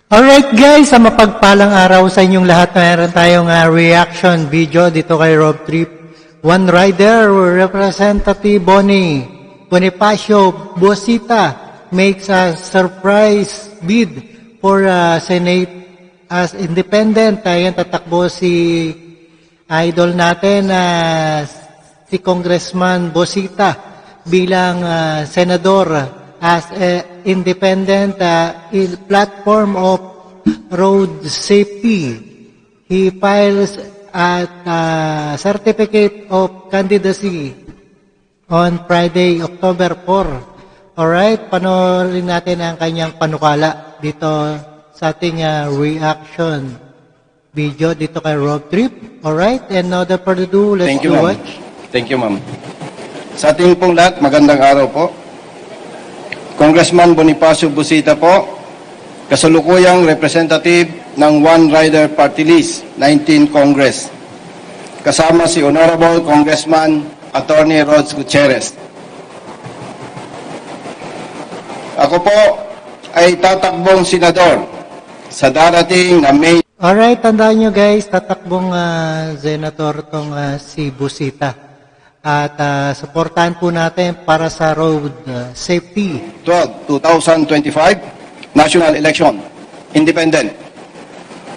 Alright guys, sa mapagpalang araw sa inyong lahat, mayroon tayong reaction video dito kay Rob Trip. One Rider Representative Bonifacio Bosita makes a surprise bid for Senate as independent. Ayan, tatakbo si idol natin, si Congressman Bosita bilang senador as a independent platform of road safety. He files at certificate of candidacy on Friday, October 4. Alright, panoorin natin ang kanyang panukala dito sa ating reaction video dito kay Rob Trip. Alright, and now without further ado, let's do watch. Thank you, ma'am. Sa ating pong lahat, magandang araw po. Congressman Bonifacio Bosita po, kasalukuyang representative ng One Rider Party List, 19 Congress. Kasama si Honorable Congressman Attorney Rods Gutierrez. Ako po ay tatakbong senador sa darating na May. Alright, tandaan nyo guys, tatakbong senator tong si Bosita. At supportahan po natin para sa road safety. 2025 national election, independent.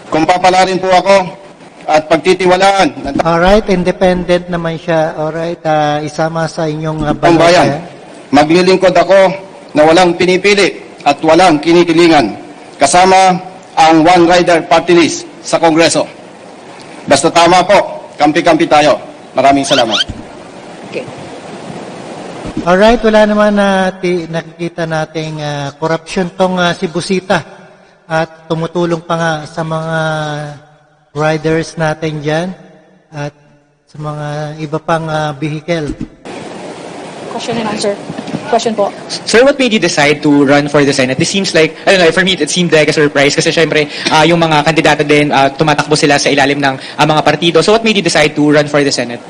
Kung papalarin po ako at pagtitiwalaan ng Alright, independent naman siya. Alright, isama sa inyong taong bayan, maglilingkod ako na walang pinipili at walang kinikilingan, kasama ang One Rider Party List sa Kongreso. Basta tama po, kampi-kampi tayo. Maraming salamat. Okay. Alright, wala naman nakikita nating corruption tong si Bosita. At tumutulong pa nga sa mga riders natin dyan at sa mga iba pang vehicle. Question and answer. Question po. Sir, what made you decide to run for the Senate? This seems like, I don't know, for me, it seemed like a surprise kasi syempre, yung mga kandidato din, tumatakbo sila sa ilalim ng mga partido. So what made you decide to run for the Senate?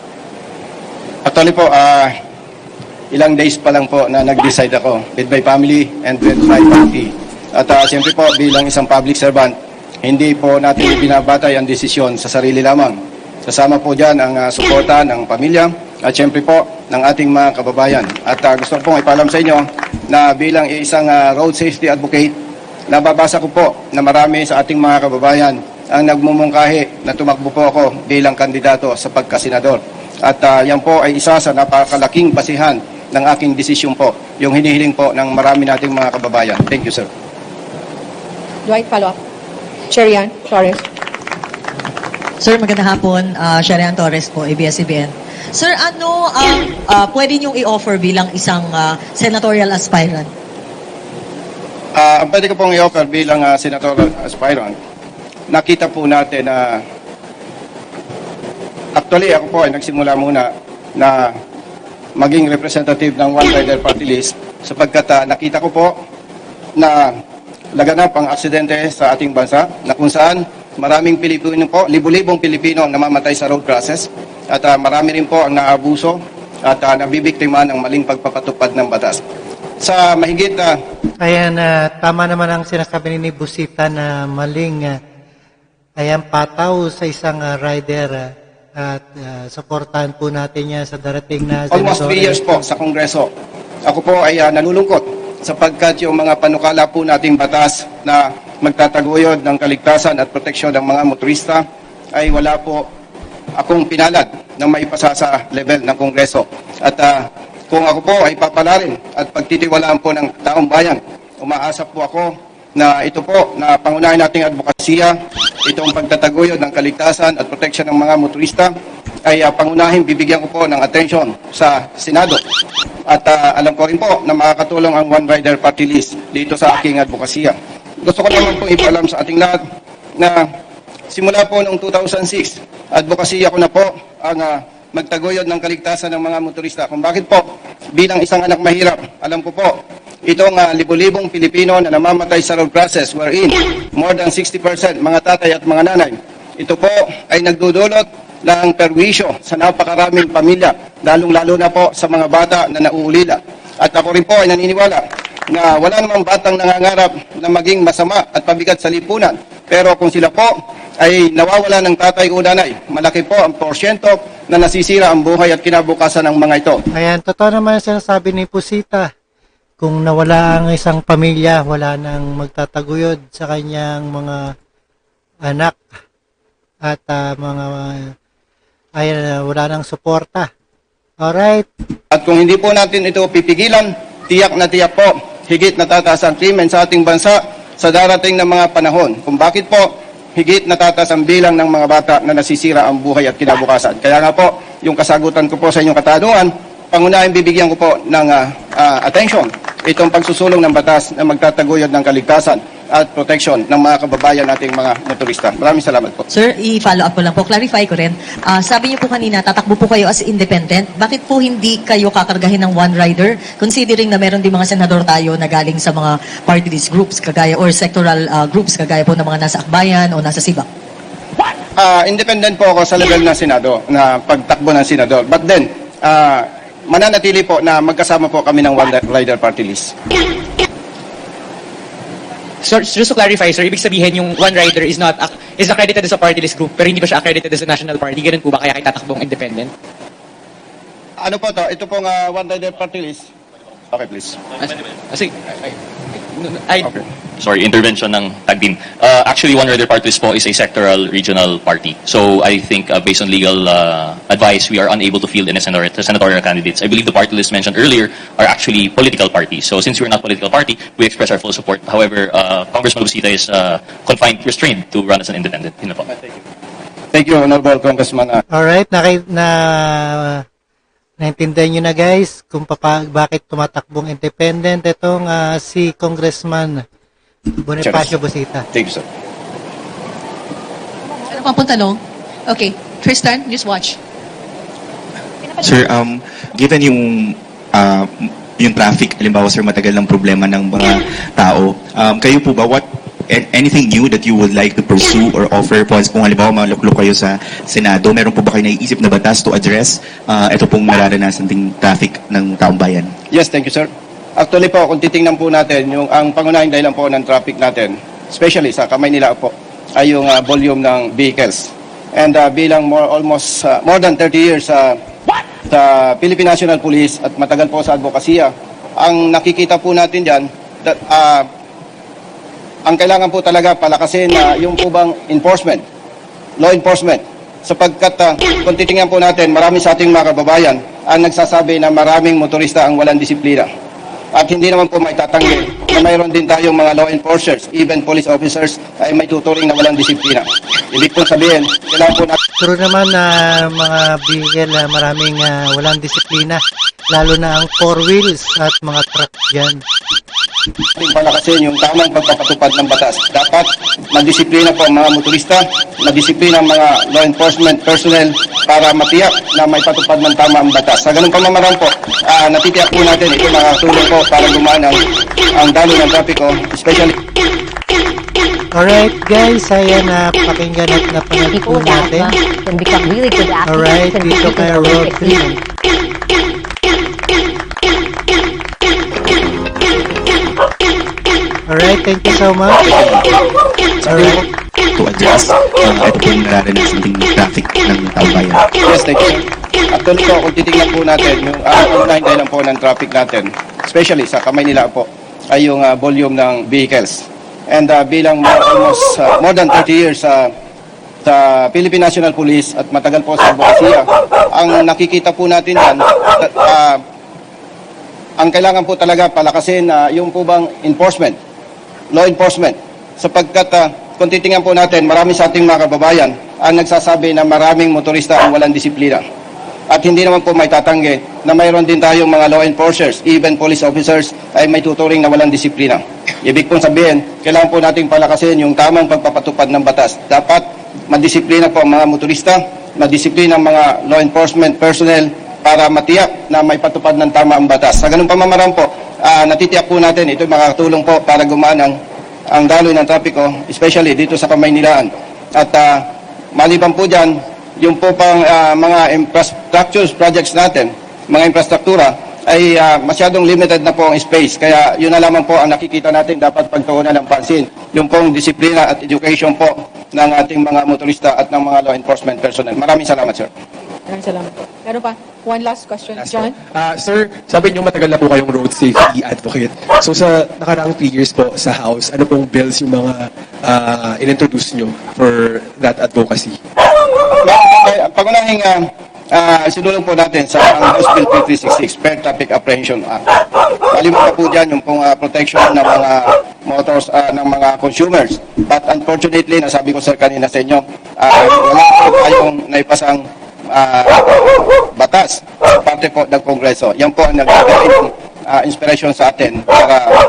Actually po, ilang days pa lang po na nag-decide ako with my family and with my party. At siyempre po, bilang isang public servant, hindi po natin binabatay ang desisyon sa sarili lamang. Kasama po dyan ang suporta ng pamilya at siyempre po ng ating mga kababayan. At gusto ko pong ipalam sa inyo na bilang isang road safety advocate, nababasa ko po na marami sa ating mga kababayan ang nagmumungkahi na tumakbo po ako bilang kandidato sa pagkasenador. At yan po ay isa sa napakalaking basihan ng aking desisyon po, yung hinihiling po ng marami nating mga kababayan. Thank you, sir. Dwight, follow up. Sherian Torres. Sir, magandang hapon. Sherian Torres po, ABS-CBN. Sir, ano ang pwede niyong i-offer bilang isang senatorial aspirant? Ang pwede ko pong i-offer bilang senatorial aspirant, nakita po natin na actually, ako po ay nagsimula muna na maging representative ng One Rider Party List sapagkat nakita ko po na laganap ang aksidente sa ating bansa na kung saan maraming Pilipino po, libu-libong Pilipino ang namamatay sa road crashes at marami rin po ang naabuso at nabibiktima ng maling pagpapatupad ng batas. Sa mahigit Ayan, tama naman ang sinasabi ni Bosita na maling ayan, pataw sa isang rider at supportahan po natin yan sa darating na almost 3 years po sa Kongreso. Ako po ay nalulungkot sapagkat yung mga panukala po nating batas na magtataguyod ng kaligtasan at proteksyon ng mga motorista ay wala po akong pinalad na maipasa sa level ng Kongreso. At kung ako po ay papalarin at pagtitiwalaan po ng taong bayan, umaasa po ako na ito po na pangunahin nating advokasya, itong pagtataguyod ng kaligtasan at proteksyon ng mga motorista ay pangunahin, bibigyan ko po ng atensyon sa Senado. At alam ko rin po na makakatulong ang One Rider Party List dito sa aking advokasya. Gusto ko naman po ipalam sa ating lahat na simula po noong 2006, advokasya ko na po ang magtaguyod ng kaligtasan ng mga motorista. Kung bakit po, bilang isang anak mahirap, alam ko po, itong libu-libong Pilipino na namamatay sa road crashes wherein more than 60% mga tatay at mga nanay. Ito po ay nagdudulot ng perwisyo sa napakaraming pamilya, lalong-lalo na po sa mga bata na nauulila. At ako rin po ay naniniwala na wala namang batang nangangarap na maging masama at pabigat sa lipunan. Pero kung sila po ay nawawala ng tatay o nanay, malaki po ang porsyento na nasisira ang buhay at kinabukasan ng mga ito. Ayan, totoo naman ang sinasabi ni Busita. Kung nawala ang isang pamilya, wala nang magtataguyod sa kanyang mga anak at wala nang suporta. Alright. At kung hindi po natin ito pipigilan, tiyak na tiyak po, higit na tataas ang krimen sa ating bansa sa darating na mga panahon. Kung bakit po, higit na tataas ang bilang ng mga bata na nasisira ang buhay at kinabukasan. Kaya nga po, yung kasagutan ko po sa inyong katanungan, pangunahing bibigyan ko po ng attention itong pagsusulong ng batas na magtataguyod ng kaligtasan at protection ng mga kababayan nating mga motorista. Maraming salamat po. Sir, i-follow up ko lang po. Clarify ko rin. Sabi niyo po kanina, tatakbo po kayo as independent. Bakit po hindi kayo kakargahin ng one rider? Considering na meron din mga senador tayo na galing sa mga party list groups kagaya or sectoral groups kagaya po ng mga nasa Akbayan o nasa Siba. Independent po ako sa level ng Senado, na pagtakbo ng Senador. But then, mananatili po na magkasama po kami ng one rider party list. So, just to clarify, sir, ibig sabihin yung one rider is accredited sa party list group pero hindi pa siya accredited sa national party. Ganun po ba kaya tatakbong independent? Ano po to? Ito pong one rider party list. Okay, please. Okay. Sorry, intervention ng Tagdin. Actually, One Rider Party List po is a sectoral regional party. So I think based on legal advice, we are unable to field any senatorial candidates. I believe the party list mentioned earlier are actually political parties. So since we're not political party, we express our full support. However, Congressman Busita is restrained to run as an independent. Yun na po. Thank you, Honorable Congressman. Alright, naintindihan nyo na guys kung bakit tumatakbong independent itong si Congressman Bonifacio Busita. Thank you, sir. Ano pang tanong? Okay. Tristan, just watch. Sir, given yung traffic, halimbawa sir, matagal ng problema ng mga tao, kayo po ba, anything new that you would like to pursue or offer po, kung halimbawa maluklok kayo sa Senado, meron po ba kayo naiisip na batas to address ito pong nararanasan ding traffic ng taong bayan? Yes, thank you, sir. Actually po, kung titingnan po natin, ang pangunahing dahilan po ng traffic natin, especially sa kamay nila po, ay yung volume ng vehicles. And bilang more than 30 years sa Philippine National Police at matagal po sa advokasya, ang nakikita po natin dyan, ang kailangan po talaga palakasin yung po bang enforcement, law enforcement. Sapagkat kung titingnan po natin, marami sa ating mga kababayan ang nagsasabi na maraming motorista ang walang disiplina. At hindi naman po may tatanggi na mayroon din tayong mga law enforcers, even police officers, ay may tuturing na walang disiplina. Ibig pong sabihin, kailangan po natin True naman na mga vehicle maraming walang disiplina, lalo na ang four wheels at mga truck dyan. palakasin yung tamang pagpapatupad ng batas. Dapat magdisiplina po ang mga motorista, magdisiplina ang mga law enforcement personnel para matiyak na may patupad ng tama ang batas. Sa ganung pamamaraan po, natitiyak po natin ito makatulong po para gumaan ang daloy ng trapiko, especially. Alright guys, ayan pakinggan at napanood po natin. Can become really good athletes. Alright, and dito kay Rob Freeman. Alright, thank you so much. Alright. To address ito pong nararanasan ding traffic ng taong bayan. Yes, thank you. Actually po, kung titignan po natin, yung unahing dahilan po ng traffic natin, especially sa kamay nila po, ay yung volume ng vehicles. And bilang more than 30 years sa Philippine National Police at matagal po sa advokasya, ang nakikita po natin yan, ang kailangan po talaga palakasin yung po bang enforcement, law enforcement. Sapagkat kung titingnan po natin, marami sa ating mga kababayan ang nagsasabi na maraming motorista ang walang disiplina. At hindi naman po may tatanggi na mayroon din tayong mga law enforcers, even police officers, ay may tuturing na walang disiplina. Ibig pong sabihin, kailangan po nating palakasin yung tamang pagpapatupad ng batas. Dapat madisiplina po ang mga motorista, madisiplina ang mga law enforcement personnel para matiyak na may patupad ng tama ang batas. Sa ganung pamamaraan po, natitiyak po natin, ito makakatulong po para gumaan ang daloy ng trapiko, especially dito sa Kamaynilaan. At maliban po dyan, yung po pang mga infrastructure projects natin, mga infrastruktura, ay masyadong limited na po ang space. Kaya yun na lamang po ang nakikita natin dapat pagtuunan ng pansin. Yung pong disiplina at education po ng ating mga motorista at ng mga law enforcement personnel. Maraming salamat, sir. Maraming salamat po. Meron pa? One last question. John? Sir, sabi niyo matagal na po kayong road safety advocate. So sa nakaraang 3 years po sa House, ano pong bills yung mga in-introduce niyo for that advocacy? Pagunahing sinulong po natin sa House Bill 5366, Fair Traffic Apprehension Act. Malimutan po dyan yung pong protection ng mga motors, ng mga consumers. But unfortunately, nasabi ko sir kanina sa inyo, wala po tayong naipasang batas sa parte po ng Kongreso. Yan po ang nagbigay ng inspiration sa atin para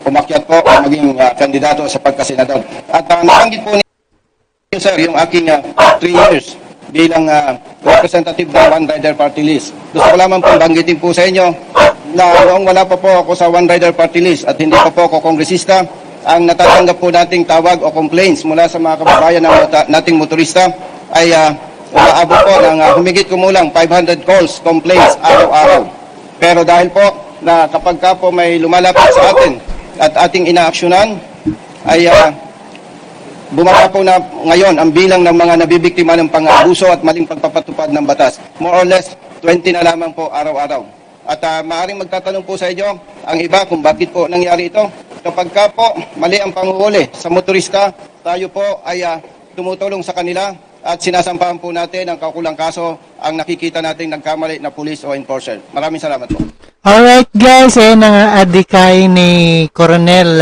umakyat po at maging kandidato sa pagkasenador. At nabanggit po niyo sir yung aking 3 years bilang representative ng One Rider Party List. Gusto ko lamang pong banggitin po sa inyo na noong wala pa po ako sa One Rider Party List at hindi pa po ako kongresista, ang natatanggap po nating tawag o complaints mula sa mga kababayan ng nating motorista ay umaabot po ng humigit kumulang 500 calls, complaints araw-araw. Pero dahil po na kapag ka po may lumalapit sa atin at ating inaaksyonan ay bumaba po na ngayon ang bilang ng mga nabibiktima ng pang-abuso at maling pagpapatupad ng batas. More or less, 20 na lamang po araw-araw. At maaaring magtatanong po sa inyo ang iba kung bakit po nangyari ito. Kapag ka po mali ang panguhuli sa motorista, tayo po ay tumutulong sa kanila at sinasampahan po natin ang kaukulang kaso ang nakikita natin nagkamali na pulis o enforcer. Maraming salamat po. Alright guys, ang adikay ni Coronel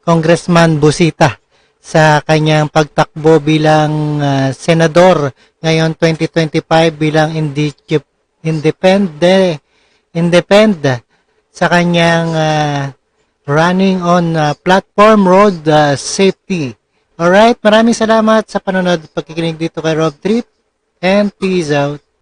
Congressman Busita sa kanyang pagtakbo bilang senador ngayon 2025 bilang independent sa kanyang running on platform road safety. Alright, maraming salamat sa panonood at pagkikinig dito kay Rob Trip and peace out.